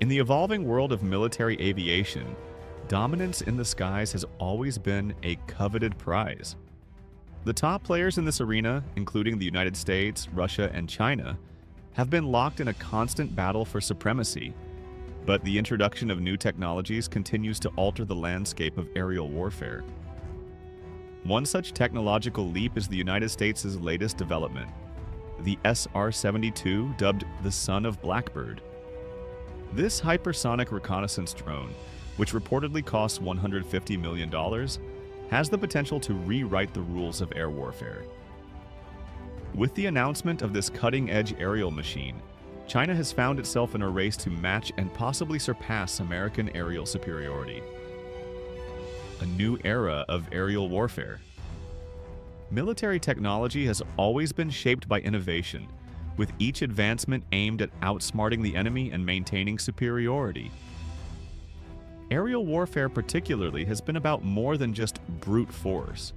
In the evolving world of military aviation, dominance in the skies has always been a coveted prize. The top players in this arena, including the United States, Russia, and China, have been locked in a constant battle for supremacy, but the introduction of new technologies continues to alter the landscape of aerial warfare. One such technological leap is the United States' latest development, the SR-72, dubbed the Son of Blackbird. This hypersonic reconnaissance drone, which reportedly costs $150 million, has the potential to rewrite the rules of air warfare. With the announcement of this cutting-edge aerial machine, China has found itself in a race to match and possibly surpass American aerial superiority. A new era of aerial warfare. Military technology has always been shaped by innovation, with each advancement aimed at outsmarting the enemy and maintaining superiority. Aerial warfare particularly has been about more than just brute force.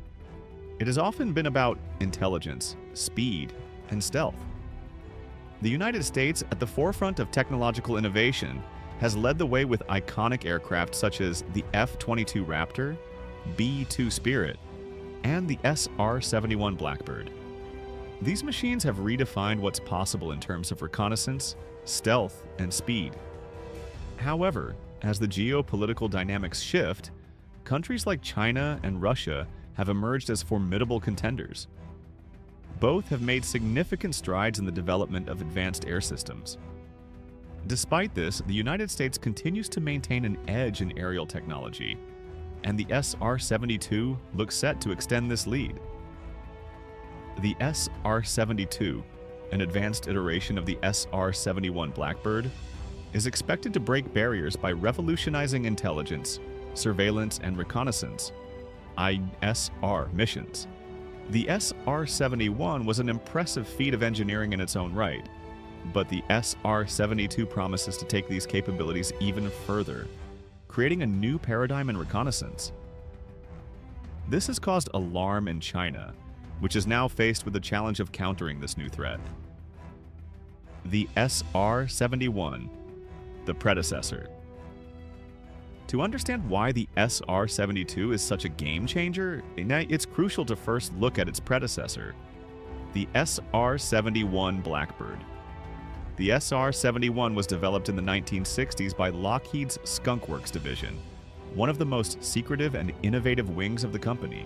It has often been about intelligence, speed, and stealth. The United States, at the forefront of technological innovation, has led the way with iconic aircraft such as the F-22 Raptor, B-2 Spirit, and the SR-71 Blackbird. These machines have redefined what's possible in terms of reconnaissance, stealth, and speed. However, as the geopolitical dynamics shift, countries like China and Russia have emerged as formidable contenders. Both have made significant strides in the development of advanced air systems. Despite this, the United States continues to maintain an edge in aerial technology, and the SR-72 looks set to extend this lead. The SR-72, an advanced iteration of the SR-71 Blackbird, is expected to break barriers by revolutionizing intelligence, surveillance, and reconnaissance (ISR) missions. The SR-71 was an impressive feat of engineering in its own right, but the SR-72 promises to take these capabilities even further, creating a new paradigm in reconnaissance. This has caused alarm in China, which is now faced with the challenge of countering this new threat. The SR-71, the predecessor. To understand why the SR-72 is such a game-changer, it's crucial to first look at its predecessor, the SR-71 Blackbird. The SR-71 was developed in the 1960s by Lockheed's Skunk Works division, one of the most secretive and innovative wings of the company.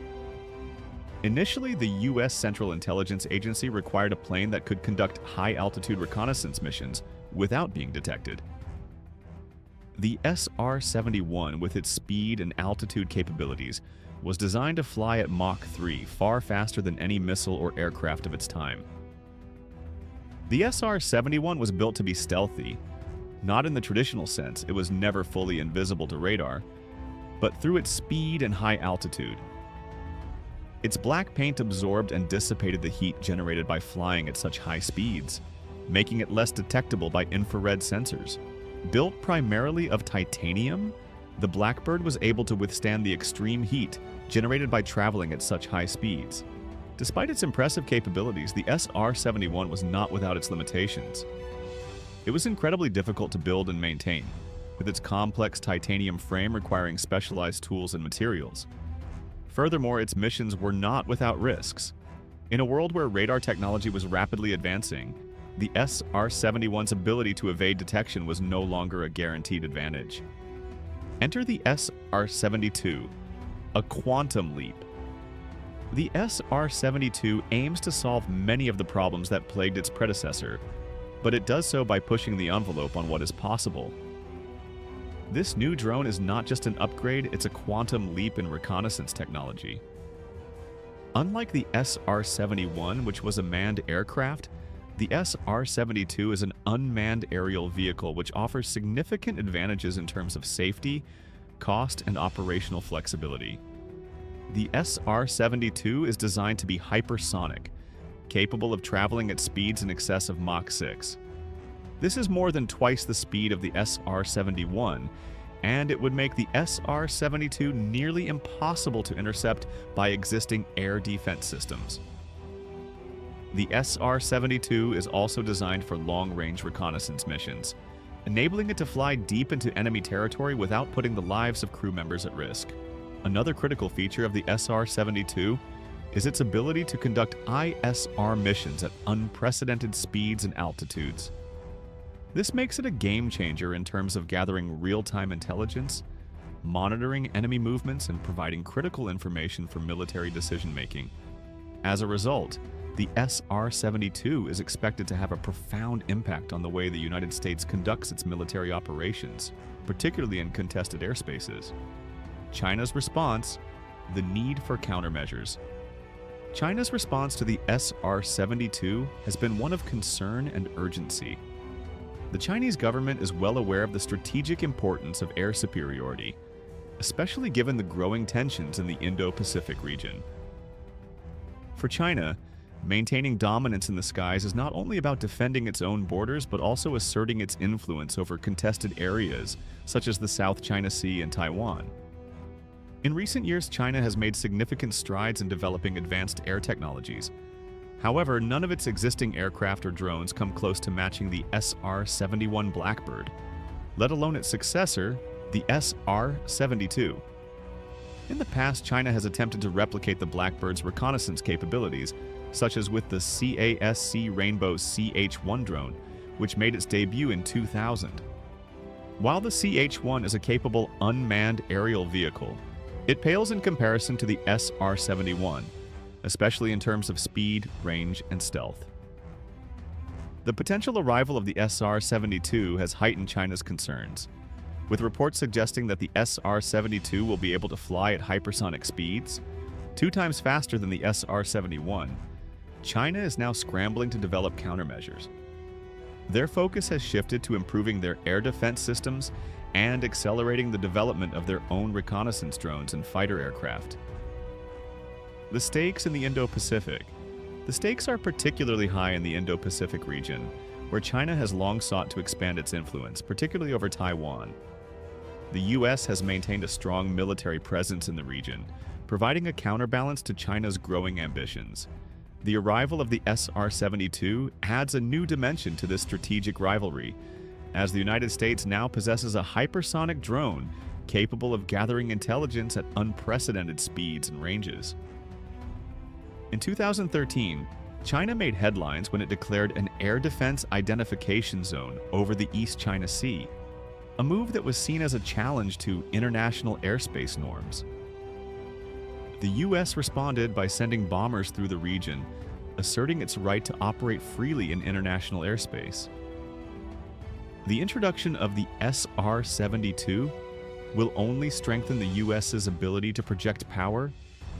Initially, the U.S. Central Intelligence Agency required a plane that could conduct high-altitude reconnaissance missions without being detected. The SR-71, with its speed and altitude capabilities, was designed to fly at Mach 3, far faster than any missile or aircraft of its time. The SR-71 was built to be stealthy. Not in the traditional sense, it was never fully invisible to radar, but through its speed and high altitude. Its black paint absorbed and dissipated the heat generated by flying at such high speeds, making it less detectable by infrared sensors. Built primarily of titanium, the Blackbird was able to withstand the extreme heat generated by traveling at such high speeds. Despite its impressive capabilities, the SR-71 was not without its limitations. It was incredibly difficult to build and maintain, with its complex titanium frame requiring specialized tools and materials. Furthermore, its missions were not without risks. In a world where radar technology was rapidly advancing, the SR-71's ability to evade detection was no longer a guaranteed advantage. Enter the SR-72, a quantum leap. The SR-72 aims to solve many of the problems that plagued its predecessor, but it does so by pushing the envelope on what is possible. This new drone is not just an upgrade, it's a quantum leap in reconnaissance technology. Unlike the SR-71, which was a manned aircraft, the SR-72 is an unmanned aerial vehicle which offers significant advantages in terms of safety, cost, and operational flexibility. The SR-72 is designed to be hypersonic, capable of traveling at speeds in excess of Mach 6. This is more than twice the speed of the SR-71, and it would make the SR-72 nearly impossible to intercept by existing air defense systems. The SR-72 is also designed for long-range reconnaissance missions, enabling it to fly deep into enemy territory without putting the lives of crew members at risk. Another critical feature of the SR-72 is its ability to conduct ISR missions at unprecedented speeds and altitudes. This makes it a game changer in terms of gathering real-time intelligence, monitoring enemy movements, and providing critical information for military decision-making. As a result, the SR-72 is expected to have a profound impact on the way the United States conducts its military operations, particularly in contested airspaces. China's response: the need for countermeasures. China's response to the SR-72 has been one of concern and urgency. The Chinese government is well aware of the strategic importance of air superiority, especially given the growing tensions in the Indo-Pacific region. For China, maintaining dominance in the skies is not only about defending its own borders, but also asserting its influence over contested areas such as the South China Sea and Taiwan. In recent years, China has made significant strides in developing advanced air technologies. However, none of its existing aircraft or drones come close to matching the SR-71 Blackbird, let alone its successor, the SR-72. In the past, China has attempted to replicate the Blackbird's reconnaissance capabilities, such as with the CASC Rainbow CH-1 drone, which made its debut in 2000. While the CH-1 is a capable unmanned aerial vehicle, it pales in comparison to the SR-71, especially in terms of speed, range, and stealth. The potential arrival of the SR-72 has heightened China's concerns, with reports suggesting that the SR-72 will be able to fly at hypersonic speeds, 2 times faster than the SR-71. China is now scrambling to develop countermeasures. Their focus has shifted to improving their air defense systems and accelerating the development of their own reconnaissance drones and fighter aircraft. The stakes in the Indo-Pacific. The stakes are particularly high in the Indo-Pacific region, where China has long sought to expand its influence, particularly over Taiwan. The U.S. has maintained a strong military presence in the region, providing a counterbalance to China's growing ambitions. The arrival of the SR-72 adds a new dimension to this strategic rivalry, as the United States now possesses a hypersonic drone capable of gathering intelligence at unprecedented speeds and ranges. In 2013, China made headlines when it declared an air defense identification zone over the East China Sea, a move that was seen as a challenge to international airspace norms. The U.S. responded by sending bombers through the region, asserting its right to operate freely in international airspace. The introduction of the SR-72 will only strengthen the U.S.'s ability to project power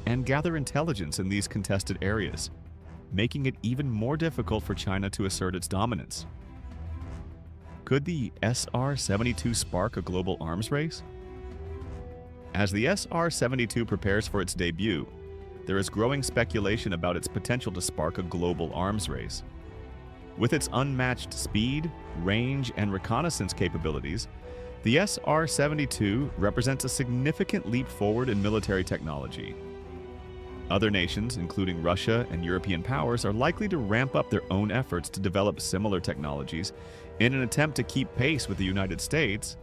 and gather intelligence in these contested areas, making it even more difficult for China to assert its dominance. Could the SR-72 spark a global arms race? As the SR-72 prepares for its debut, there is growing speculation about its potential to spark a global arms race. With its unmatched speed, range, and reconnaissance capabilities, the SR-72 represents a significant leap forward in military technology. Other nations, including Russia and European powers, are likely to ramp up their own efforts to develop similar technologies in an attempt to keep pace with the United States.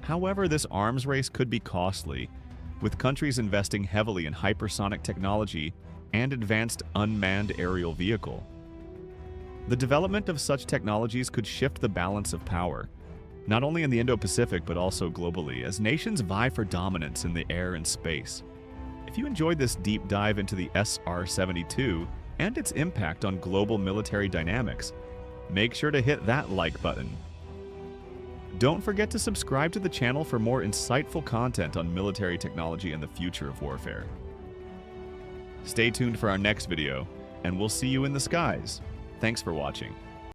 However, this arms race could be costly, with countries investing heavily in hypersonic technology and advanced unmanned aerial vehicle. The development of such technologies could shift the balance of power, not only in the Indo-Pacific but also globally, as nations vie for dominance in the air and space. If you enjoyed this deep dive into the SR-72 and its impact on global military dynamics, make sure to hit that like button. Don't forget to subscribe to the channel for more insightful content on military technology and the future of warfare. Stay tuned for our next video, and we'll see you in the skies. Thanks for watching.